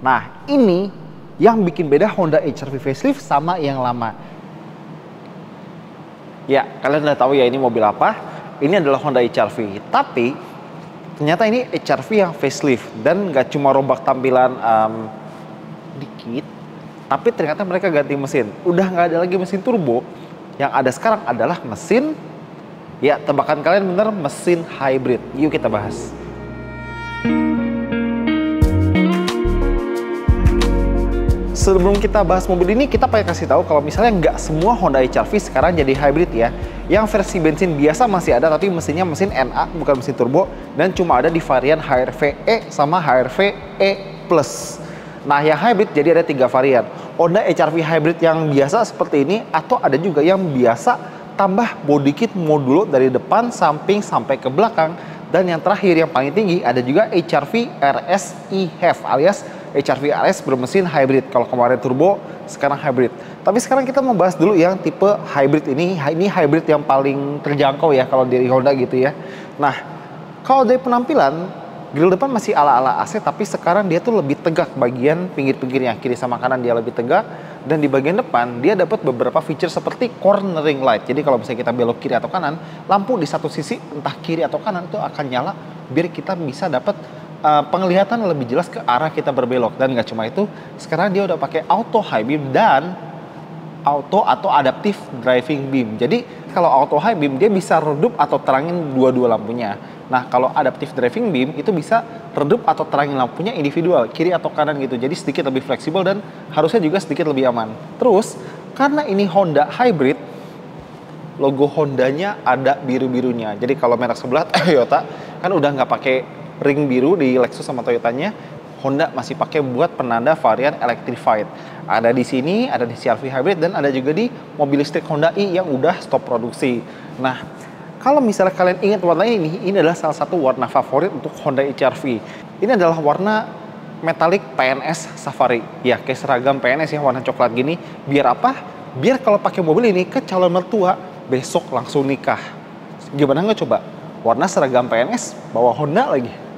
Nah, ini yang bikin beda Honda HR-V facelift sama yang lama. Ya, kalian udah tahu ya ini mobil apa. Ini adalah Honda HR-V. Tapi ternyata ini HR-V yang facelift dan nggak cuma rombak tampilan dikit, tapi ternyata mereka ganti mesin. Udah nggak ada lagi mesin turbo. Yang ada sekarang adalah mesin, ya tebakan kalian bener, mesin hybrid. Yuk kita bahas. Sebelum kita bahas mobil ini, kita pengen kasih tahu kalau misalnya nggak semua Honda HR-V sekarang jadi hybrid ya. Yang versi bensin biasa masih ada, tapi mesinnya mesin NA, bukan mesin turbo, dan cuma ada di varian HR-V E sama HR-V E+. Nah, yang hybrid jadi ada 3 varian. Honda HR-V hybrid yang biasa seperti ini, atau ada juga yang biasa tambah body kit modulo dari depan, samping, sampai ke belakang. Dan yang terakhir yang paling tinggi ada juga HR-V RS eHev alias HR-V RS bermesin hybrid. Kalau kemarin turbo, sekarang hybrid. Tapi sekarang kita mau bahas dulu yang tipe hybrid ini. Ini hybrid yang paling terjangkau ya kalau dari Honda gitu ya. Nah, kalau dari penampilan, grill depan masih ala-ala AC, tapi sekarang dia tuh lebih tegak bagian pinggir-pinggirnya. Kiri sama kanan dia lebih tegak. Dan di bagian depan dia dapat beberapa feature seperti cornering light. Jadi kalau misalnya kita belok kiri atau kanan, lampu di satu sisi entah kiri atau kanan itu akan nyala biar kita bisa dapat penglihatan lebih jelas ke arah kita berbelok. Dan nggak cuma itu, sekarang dia udah pakai auto high beam dan auto atau adaptive driving beam. Jadi kalau auto high beam dia bisa redup atau terangin dua-dua lampunya. Nah, kalau adaptive driving beam itu bisa redup atau terangin lampunya individual, kiri atau kanan gitu. Jadi sedikit lebih fleksibel dan harusnya juga sedikit lebih aman. Terus, karena ini Honda hybrid, logo Hondanya ada biru-birunya. Jadi kalau merek sebelah Toyota kan udah nggak pakai ring biru di Lexus sama Toyotanya, Honda masih pakai buat penanda varian electrified. Ada di sini, ada di CR-V hybrid, dan ada juga di mobil listrik Honda i yang udah stop produksi. Nah, kalau misalnya kalian ingat warna ini adalah salah satu warna favorit untuk Honda HR-V. Ini adalah warna metalik PNS Safari. Ya, kayak seragam PNS ya, warna coklat gini. Biar apa? Biar kalau pakai mobil ini ke calon mertua, besok langsung nikah. Gimana nggak coba? Warna seragam PNS, bawa Honda lagi.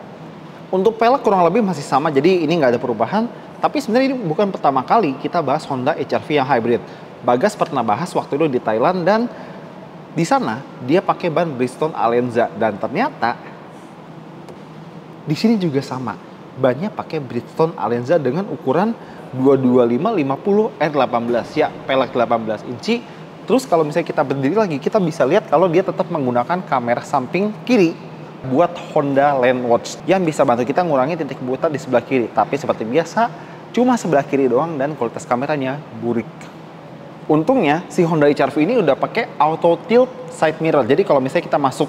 Untuk pelek kurang lebih masih sama, jadi ini nggak ada perubahan. Tapi sebenarnya ini bukan pertama kali kita bahas Honda HR-V yang hybrid. Bagas pernah bahas waktu itu di Thailand, dan di sana dia pakai ban Bridgestone Alenza, dan ternyata di sini juga sama. Bannya pakai Bridgestone Alenza dengan ukuran 225/50 R18 ya, pelek 18 inci. Terus kalau misalnya kita berdiri lagi, kita bisa lihat kalau dia tetap menggunakan kamera samping kiri buat Honda Land Watch yang bisa bantu kita ngurangi titik buta di sebelah kiri. Tapi seperti biasa, cuma sebelah kiri doang dan kualitas kameranya burik. Untungnya si Honda HR-V ini udah pakai auto tilt side mirror. Jadi kalau misalnya kita masuk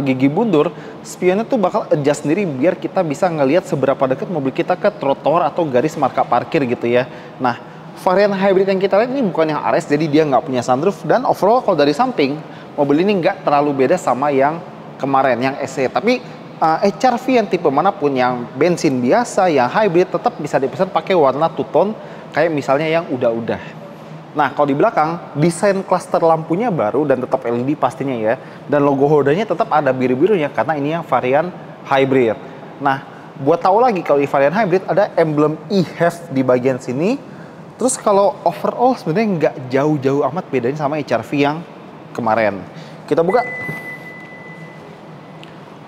gigi bundur, spionnya tuh bakal adjust sendiri biar kita bisa ngelihat seberapa dekat mobil kita ke trotoar atau garis marka parkir gitu ya. Nah, varian hybrid yang kita lihat ini bukan yang RS, jadi dia nggak punya sunroof. Dan overall kalau dari samping, mobil ini nggak terlalu beda sama yang kemarin, yang SE. Tapi HR-V yang tipe manapun, yang bensin biasa, yang hybrid, tetap bisa dipesan pakai warna two-tone, kayak misalnya yang udah-udah. Nah, kalau di belakang, desain klaster lampunya baru dan tetap LED pastinya ya. Dan logo Hondanya tetap ada biru-birunya karena ini yang varian hybrid. Nah, buat tahu lagi kalau di varian hybrid ada emblem eHev di bagian sini. Terus kalau overall sebenarnya nggak jauh-jauh amat bedanya sama HR-V yang kemarin. Kita buka.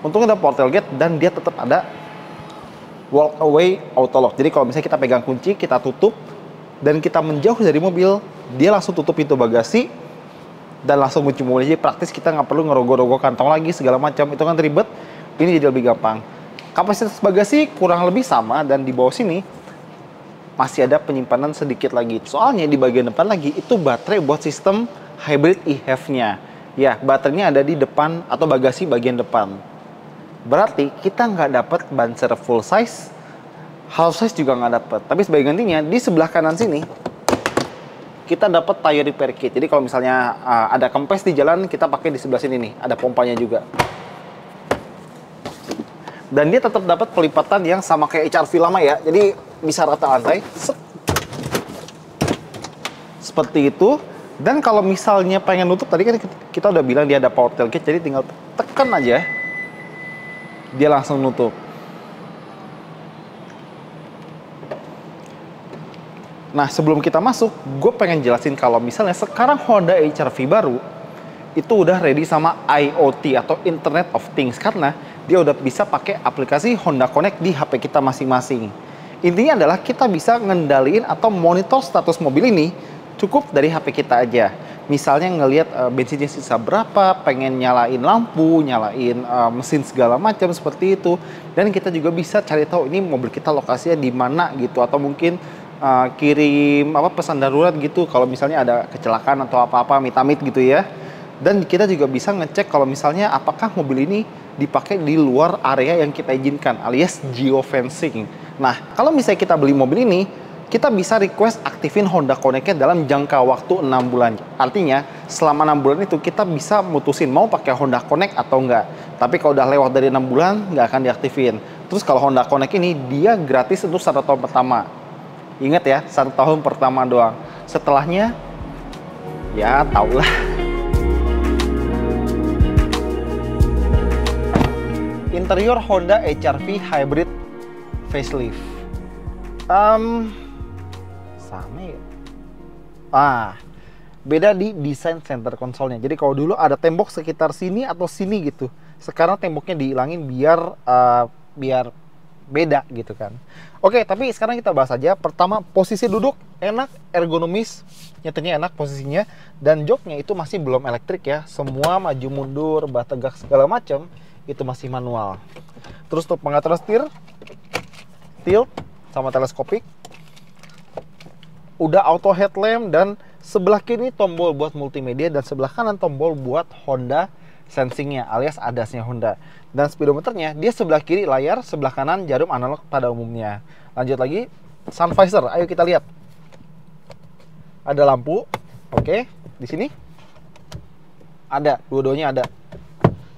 Untungnya ada portal gate dan dia tetap ada walk away auto lock. Jadi kalau misalnya kita pegang kunci, kita tutup, dan kita menjauh dari mobil, dia langsung tutup pintu bagasi dan langsung kunci mobil. Jadi praktis, kita nggak perlu ngerogoh-rogoh kantong lagi segala macam. Itu kan ribet. Ini jadi lebih gampang. Kapasitas bagasi kurang lebih sama, dan di bawah sini masih ada penyimpanan sedikit lagi. Soalnya di bagian depan lagi itu baterai buat sistem hybrid eHev-nya. Ya, baterainya ada di depan atau bagasi bagian depan. Berarti kita nggak dapat ban serep full size, half size juga nggak dapat. Tapi sebagai gantinya di sebelah kanan sini kita dapat tire repair kit. Jadi kalau misalnya ada kempes di jalan, kita pakai di sebelah sini nih, ada pompanya juga. Dan dia tetap dapat pelipatan yang sama kayak HR-V lama ya. Jadi bisa rata lantai. Seperti itu. Dan kalau misalnya pengen nutup, tadi kan kita udah bilang dia ada power tailgate, jadi tinggal tekan aja, dia langsung nutup. Nah, sebelum kita masuk, gue pengen jelasin kalau misalnya sekarang Honda HR-V baru itu udah ready sama IoT atau Internet of Things, karena dia udah bisa pakai aplikasi Honda Connect di HP kita masing-masing. Intinya adalah kita bisa ngendaliin atau monitor status mobil ini cukup dari HP kita aja. Misalnya ngelihat bensinnya sisa berapa, pengen nyalain lampu, nyalain mesin segala macam seperti itu. Dan kita juga bisa cari tahu ini mobil kita lokasinya di mana gitu, atau mungkin kirim pesan darurat gitu kalau misalnya ada kecelakaan atau apa-apa amit-amit gitu ya. Dan kita juga bisa ngecek kalau misalnya apakah mobil ini dipakai di luar area yang kita izinkan, alias geofencing. Nah, kalau misalnya kita beli mobil ini, kita bisa request aktifin Honda Connect-nya dalam jangka waktu 6 bulan. Artinya, selama 6 bulan itu kita bisa mutusin mau pakai Honda Connect atau enggak. Tapi kalau udah lewat dari 6 bulan, nggak akan diaktifin. Terus kalau Honda Connect ini, dia gratis untuk 1 tahun pertama. Ingat ya, 1 tahun pertama doang. Setelahnya, ya taulah. Interior Honda HR-V Hybrid facelift. Sama ya. Beda di desain center konsolnya. Jadi kalau dulu ada tembok sekitar sini atau sini gitu. Sekarang temboknya dihilangin biar beda gitu kan. Oke, tapi sekarang kita bahas aja. Pertama, posisi duduk enak, ergonomis, nyatanya enak posisinya, dan joknya itu masih belum elektrik ya. Semua maju mundur, bah tegak segala macam itu masih manual. Terus untuk pengatur setir, tilt sama teleskopik. Udah auto headlamp, dan sebelah kiri tombol buat multimedia dan sebelah kanan tombol buat Honda sensingnya alias ADAS-nya Honda. Dan speedometernya dia sebelah kiri layar, sebelah kanan jarum analog pada umumnya. Lanjut lagi, sun visor. Ayo kita lihat. Ada lampu. Oke, di sini ada, dua-duanya ada.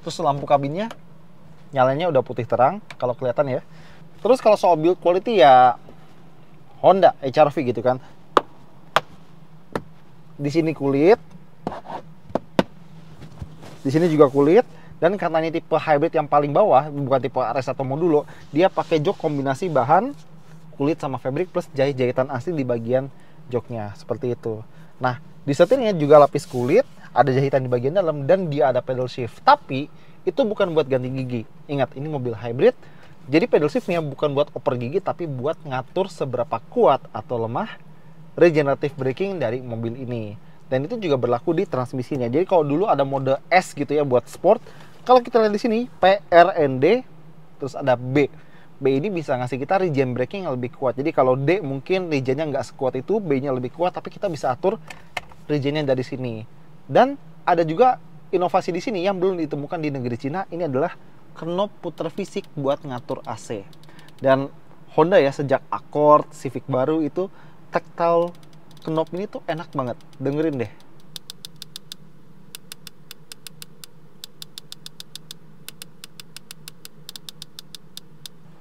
Terus lampu kabinnya nyalanya udah putih terang kalau kelihatan ya. Terus kalau soal build quality ya Honda HR-V gitu kan. Di sini kulit. Di sini juga kulit. Dan karena ini tipe hybrid yang paling bawah, bukan tipe RS atau modulo, dia pakai jok kombinasi bahan kulit sama fabric plus jahit-jahitan asli di bagian joknya, seperti itu. Nah, di setirnya juga lapis kulit, ada jahitan di bagian dalam, dan dia ada pedal shift. Tapi itu bukan buat ganti gigi. Ingat, ini mobil hybrid, jadi pedal shiftnya bukan buat oper gigi, tapi buat ngatur seberapa kuat atau lemah regenerative braking dari mobil ini. Dan itu juga berlaku di transmisinya. Jadi kalau dulu ada mode S gitu ya buat sport, kalau kita lihat di sini P, R, N, D, terus ada B. B ini bisa ngasih kita regen braking yang lebih kuat. Jadi kalau D mungkin regennya nggak sekuat itu, B-nya lebih kuat, tapi kita bisa atur regennya dari sini. Dan ada juga inovasi di sini yang belum ditemukan di negeri Cina. Ini adalah knob puter fisik buat ngatur AC. Dan Honda ya sejak Accord, Civic baru itu tactile knob ini tuh enak banget. Dengerin deh.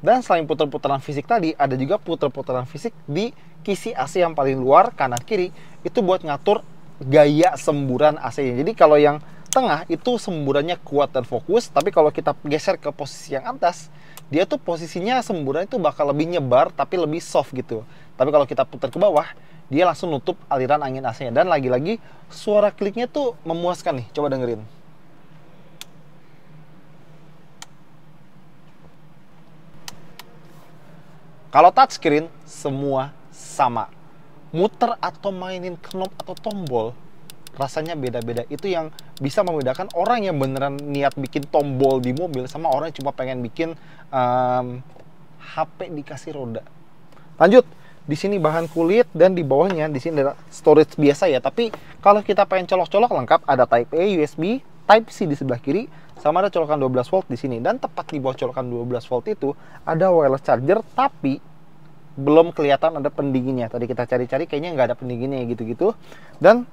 Dan selain puter-puteran fisik tadi, ada juga puter-puteran fisik di kisi AC yang paling luar, kanan kiri. Itu buat ngatur gaya semburan AC-nya. Jadi kalau yang tengah itu semburannya kuat dan fokus, tapi kalau kita geser ke posisi yang atas, dia tuh posisinya semburan itu bakal lebih nyebar, tapi lebih soft gitu. Tapi kalau kita putar ke bawah, dia langsung nutup aliran angin AC-nya. Dan lagi-lagi, suara kliknya tuh memuaskan nih. Coba dengerin. Kalau touchscreen, semua sama. Muter atau mainin knob atau tombol, rasanya beda-beda. Itu yang bisa membedakan orang yang beneran niat bikin tombol di mobil sama orang yang cuma pengen bikin HP dikasih roda. Lanjut, di sini bahan kulit dan di bawahnya di sini ada storage biasa ya. Tapi kalau kita pengen colok-colok lengkap, ada Type A, USB, Type C di sebelah kiri, sama ada colokan 12 volt di sini. Dan tepat di bawah colokan 12 volt itu ada wireless charger, tapi belum kelihatan ada pendinginnya. Tadi kita cari-cari kayaknya nggak ada pendinginnya gitu-gitu. Dan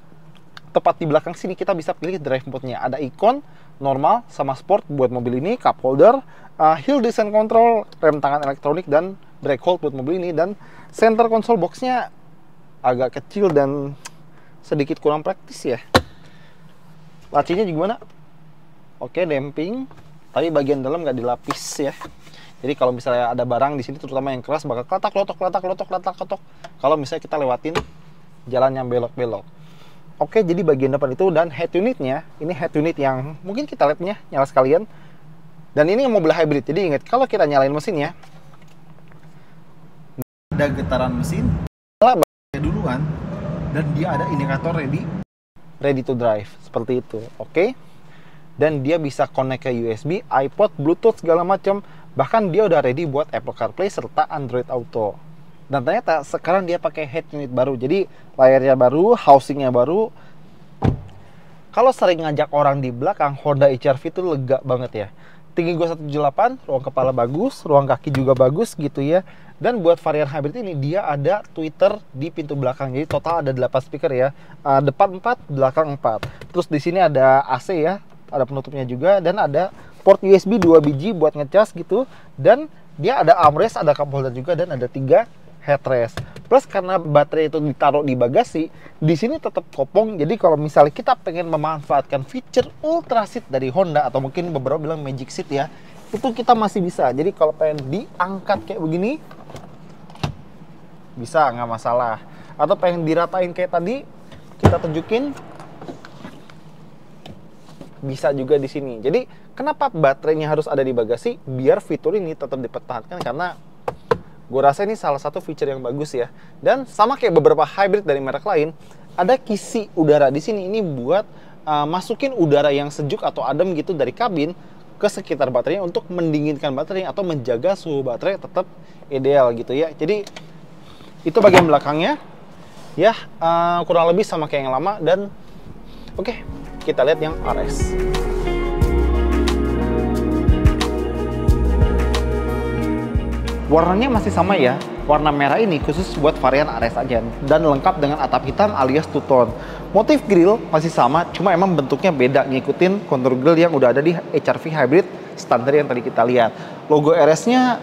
tepat di belakang sini kita bisa pilih drive mode-nya. Ada ikon normal sama sport buat mobil ini, cup holder, hill descent control, rem tangan elektronik, dan brake hold buat mobil ini. Dan center console box-nya agak kecil dan sedikit kurang praktis ya. Lacinya gimana? Oke, damping, tapi bagian dalam nggak dilapis ya. Jadi kalau misalnya ada barang di sini terutama yang keras bakal kletak-klotok. Kalau misalnya kita lewatin jalan yang belok-belok. Oke, jadi bagian depan itu, dan head unitnya, ini head unit yang mungkin kita lihatnya nyala sekalian. Dan ini mobil hybrid, jadi ingat kalau kita nyalain mesinnya, ada getaran mesin, nyala duluan, dan dia ada indikator ready to drive, seperti itu. Oke. Dan dia bisa connect ke USB, iPod, Bluetooth, segala macam. Bahkan dia udah ready buat Apple CarPlay serta Android Auto. Dan ternyata sekarang dia pakai head unit baru, jadi layarnya baru, housingnya baru. Kalau sering ngajak orang di belakang, Honda HR-V itu lega banget ya. Tinggi gue 178, ruang kepala bagus, ruang kaki juga bagus gitu ya. Dan buat varian hybrid ini dia ada tweeter di pintu belakang. Jadi total ada 8 speaker ya. Depan 4, belakang 4. Terus di sini ada AC ya, ada penutupnya juga, dan ada port USB 2 biji buat ngecas gitu. Dan dia ada armrest, ada cup holder juga, dan ada 3 headrest. Plus karena baterai itu ditaruh di bagasi, di sini tetap kopong. Jadi kalau misalnya kita pengen memanfaatkan fitur ultra seat dari Honda, atau mungkin beberapa bilang magic seat ya, itu kita masih bisa. Jadi kalau pengen diangkat kayak begini, bisa, nggak masalah. Atau pengen diratain kayak tadi, kita tunjukin, bisa juga di sini. Jadi kenapa baterainya harus ada di bagasi? Biar fitur ini tetap dipertahankan, karena gue rasa ini salah satu feature yang bagus ya. Dan sama kayak beberapa hybrid dari merek lain, ada kisi udara di sini. Ini buat masukin udara yang sejuk atau adem gitu dari kabin ke sekitar baterainya untuk mendinginkan baterai atau menjaga suhu baterai tetap ideal gitu ya. Jadi itu bagian belakangnya ya, kurang lebih sama kayak yang lama. Dan oke, kita lihat yang RS. Warnanya masih sama ya, warna merah ini khusus buat varian RS aja, dan lengkap dengan atap hitam alias two tone. Motif grill masih sama, cuma emang bentuknya beda, ngikutin kontur grill yang udah ada di HR-V hybrid standar yang tadi kita lihat. Logo RS-nya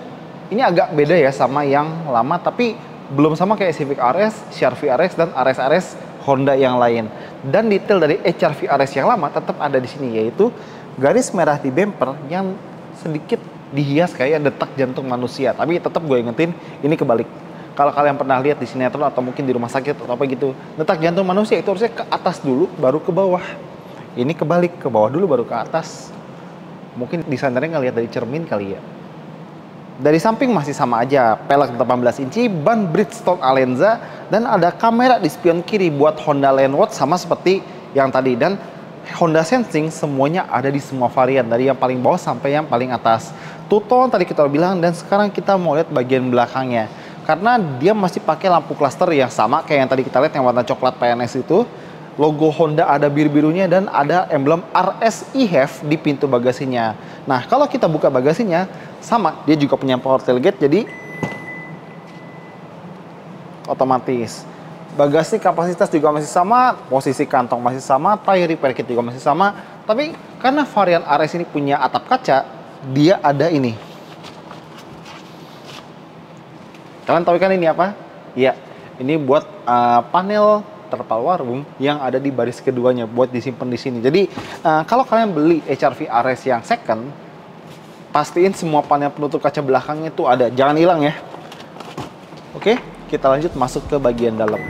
ini agak beda ya sama yang lama, tapi belum sama kayak Civic RS, CR-V RS, dan RS-RS Honda yang lain. Dan detail dari HR-V RS yang lama tetap ada di sini, yaitu garis merah di bumper yang sedikit dihias kayak detak jantung manusia. Tapi tetap gue ingetin, ini kebalik. Kalau kalian pernah lihat di sinetron atau mungkin di rumah sakit atau apa gitu, detak jantung manusia itu harusnya ke atas dulu baru ke bawah. Ini kebalik, ke bawah dulu baru ke atas. Mungkin desainernya ngelihat dari cermin kali ya. Dari samping masih sama aja, pelek 18 inci, ban Bridgestone Alenza, dan ada kamera di spion kiri buat Honda Landwatch sama seperti yang tadi. Dan Honda Sensing semuanya ada di semua varian, dari yang paling bawah sampai yang paling atas. Two tone tadi kita bilang, dan sekarang kita mau lihat bagian belakangnya. Karena dia masih pakai lampu cluster yang sama kayak yang tadi kita lihat yang warna coklat PNS itu. Logo Honda ada biru-birunya dan ada emblem RS eHev di pintu bagasinya. Nah, kalau kita buka bagasinya, sama, dia juga punya power tailgate, jadi otomatis. Bagasi kapasitas juga masih sama, posisi kantong masih sama, tire repair kit juga masih sama. Tapi karena varian RS ini punya atap kaca, dia ada ini. Kalian tahu kan ini apa? Iya, ini buat panel terpal warung yang ada di baris keduanya buat disimpan di sini. Jadi kalau kalian beli HR-V RS yang second, pastiin semua panel penutup kaca belakangnya itu ada, jangan hilang ya. Oke, kita lanjut masuk ke bagian dalam.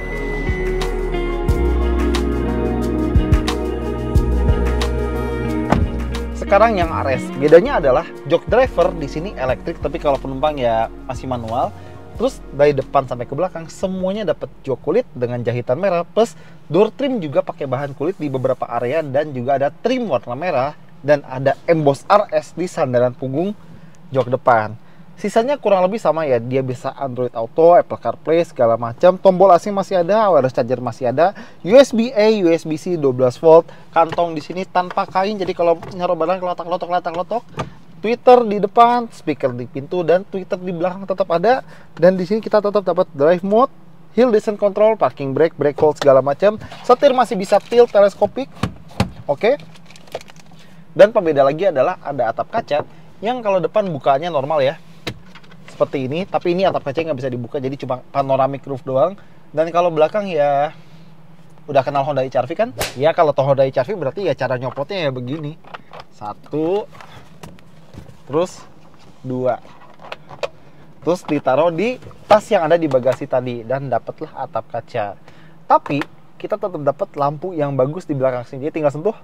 Sekarang yang RS, bedanya adalah jok driver di sini elektrik, tapi kalau penumpang ya masih manual. Terus dari depan sampai ke belakang semuanya dapat jok kulit dengan jahitan merah, plus door trim juga pakai bahan kulit di beberapa area, dan juga ada trim warna merah, dan ada emboss RS di sandaran punggung jok depan. Sisanya kurang lebih sama ya, dia bisa Android Auto, Apple CarPlay, segala macam. Tombol AC masih ada, wireless charger masih ada, USB-A, USB-C 12 volt, kantong di sini tanpa kain, jadi kalau naruh barang letak-letok. Tweeter di depan, speaker di pintu, dan tweeter di belakang tetap ada. Dan di sini kita tetap dapat drive mode, hill descent control, parking brake, brake hold, segala macam. Setir masih bisa tilt teleskopik. Oke. Dan pembeda lagi adalah ada atap kaca yang kalau depan bukanya normal ya, seperti ini, tapi ini atap kaca nggak bisa dibuka, jadi cuma panoramic roof doang. Dan kalau belakang ya udah kenal Honda HR-V kan? Ya kalau Honda HR-V berarti ya cara nyopotnya ya begini. 1, terus 2. terus ditaruh di tas yang ada di bagasi tadi, dan dapatlah atap kaca. Tapi kita tetap dapat lampu yang bagus di belakang sini. Jadi tinggal sentuh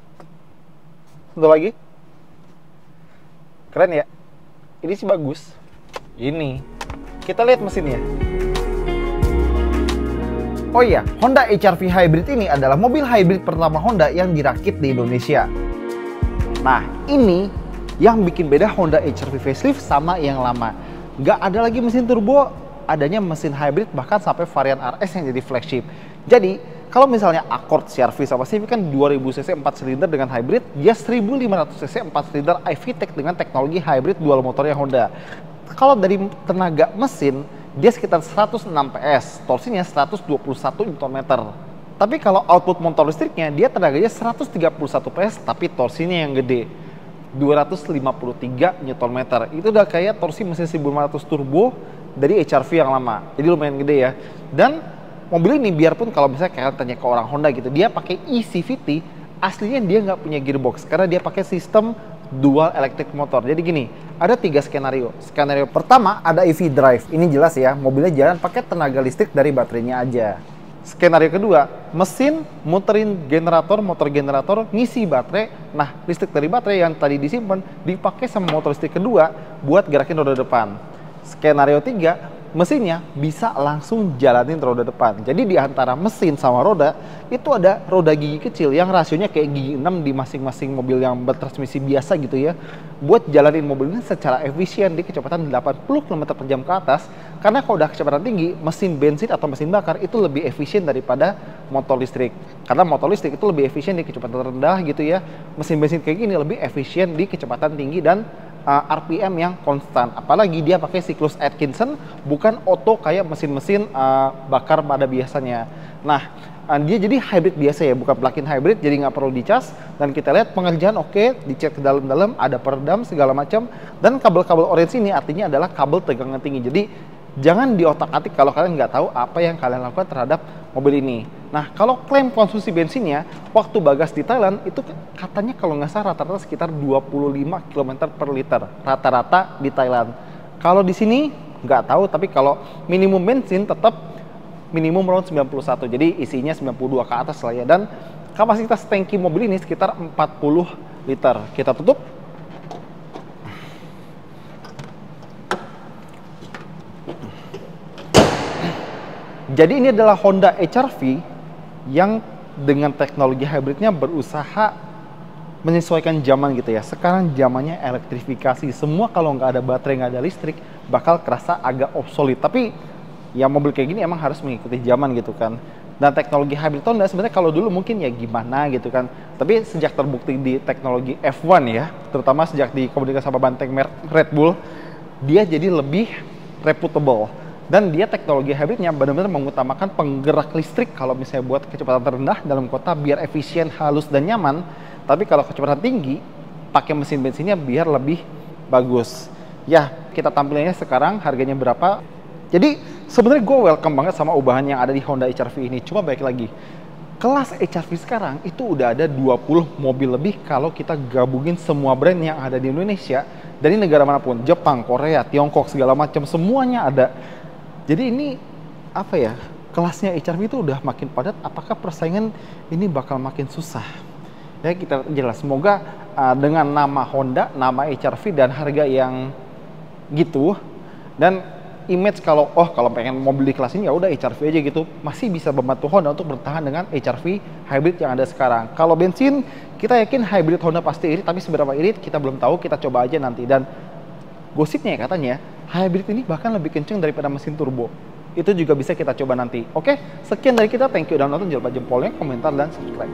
lagi. Keren ya? Ini sih bagus. Ini kita lihat mesinnya. Oh iya, Honda HR-V Hybrid ini adalah mobil hybrid pertama Honda yang dirakit di Indonesia. Nah, ini yang bikin beda Honda HR-V facelift sama yang lama. Nggak ada lagi mesin turbo, adanya mesin hybrid, bahkan sampai varian RS yang jadi flagship. Jadi, kalau misalnya Accord CR-V sama Civic kan 2000 cc 4 silinder dengan hybrid, dia 1500 cc 4 silinder iVTEC dengan teknologi hybrid dual motornya Honda. Kalau dari tenaga mesin, dia sekitar 106 PS, torsinya 121 Nm. Tapi kalau output motor listriknya, dia tenaganya 131 PS, tapi torsinya yang gede, 253 Nm. Itu udah kayak torsi mesin 1500 turbo dari HR-V yang lama. Jadi lumayan gede ya. Dan mobil ini biarpun kalau misalnya kalian tanya ke orang Honda gitu, dia pakai eCVT, aslinya dia nggak punya gearbox karena dia pakai sistem dual electric motor. Jadi gini, ada 3 skenario. Skenario pertama ada EV drive. Ini jelas ya, mobilnya jalan pakai tenaga listrik dari baterainya aja. Skenario kedua, mesin muterin generator, motor generator, ngisi baterai. Nah, listrik dari baterai yang tadi disimpan dipakai sama motor listrik kedua buat gerakin roda depan. Skenario 3, mesinnya bisa langsung jalanin roda depan. Jadi di antara mesin sama roda itu ada roda gigi kecil yang rasionya kayak gigi 6 di masing-masing mobil yang bertransmisi biasa gitu ya. Buat jalanin mobil ini secara efisien di kecepatan 80 km/jam ke atas. Karena kalau udah kecepatan tinggi, mesin bensin atau mesin bakar itu lebih efisien daripada motor listrik. Karena motor listrik itu lebih efisien di kecepatan rendah gitu ya. Mesin bensin kayak gini lebih efisien di kecepatan tinggi dan RPM yang konstan. Apalagi dia pakai siklus Atkinson, bukan auto kayak mesin-mesin bakar pada biasanya. Nah, dia jadi hybrid biasa ya, bukan plug-in hybrid, jadi nggak perlu dicas. Dan kita lihat pengerjaan oke, dicek ke dalam-dalam, ada peredam segala macam. Dan kabel-kabel orange ini artinya adalah kabel tegangan tinggi. Jadi jangan diotak-atik kalau kalian nggak tahu apa yang kalian lakukan terhadap mobil ini. Nah, kalau klaim konsumsi bensinnya, waktu Bagas di Thailand, itu katanya kalau nggak salah rata-rata sekitar 25 km per liter. Rata-rata di Thailand. Kalau di sini, nggak tahu, tapi kalau minimum bensin tetap minimum round 91. Jadi isinya 92 ke atas lah ya. Dan kapasitas tangki mobil ini sekitar 40 liter. Kita tutup. Jadi ini adalah Honda HR-V yang dengan teknologi hybridnya berusaha menyesuaikan zaman gitu ya. Sekarang zamannya elektrifikasi, semua kalau nggak ada baterai, nggak ada listrik, bakal kerasa agak obsolete. Tapi ya mobil kayak gini emang harus mengikuti zaman gitu kan. Dan teknologi hybrid Honda sebenarnya kalau dulu mungkin ya gimana gitu kan. Tapi sejak terbukti di teknologi F1 ya, terutama sejak dikomunikasi sama banteng merek Red Bull, dia jadi lebih reputable. Dan dia teknologi hybridnya benar-benar mengutamakan penggerak listrik kalau misalnya buat kecepatan terendah dalam kota biar efisien, halus, dan nyaman. Tapi kalau kecepatan tinggi, pakai mesin bensinnya biar lebih bagus. Ya, kita tampilannya sekarang harganya berapa. Jadi sebenarnya gue welcome banget sama ubahan yang ada di Honda HR-V ini. Cuma baik lagi, kelas HR-V sekarang itu udah ada 20 mobil lebih kalau kita gabungin semua brand yang ada di Indonesia. Dari negara manapun, Jepang, Korea, Tiongkok, segala macam, semuanya ada. Jadi ini apa ya, kelasnya HR-V itu udah makin padat. Apakah persaingan ini bakal makin susah? Ya kita jelas, semoga dengan nama Honda, nama HR-V dan harga yang gitu, dan image kalau pengen mobil di kelas ini ya udah HR-V aja gitu, masih bisa membantu Honda untuk bertahan dengan HR-V hybrid yang ada sekarang. Kalau bensin, kita yakin hybrid Honda pasti irit, tapi seberapa irit kita belum tahu, kita coba aja nanti. Dan gosipnya katanya hybrid ini bahkan lebih kenceng daripada mesin turbo. Itu juga bisa kita coba nanti. Oke, sekian dari kita. Thank you udah nonton. Jangan lupa jempolnya, komentar, dan subscribe.